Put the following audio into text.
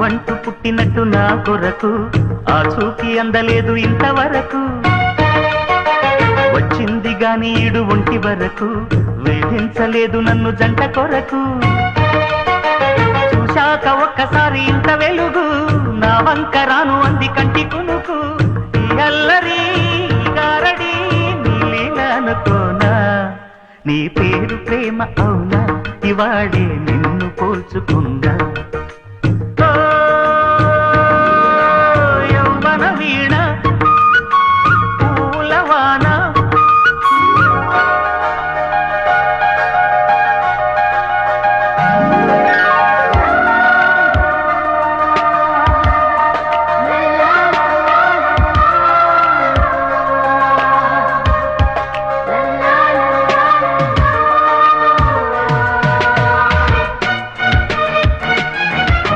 నువ్వంటూ పుట్టినట్టు నా కొరకు ఆ చూకి అందలేదు ఇంతవరకు వచ్చింది గాని ఈడు ఒంటి వరకు వేధించలేదు నన్ను జంట కొరకు చూశాక ఒక్కసారి ఇంత వెలుగు నా వంక రాను అంది కంటి కునుకు ఈ అల్లరి గారడి నీలీలనుకోనా నీ పేరు ప్రేమ అవునా ఇవాడే నిన్ను పోల్చుకుందా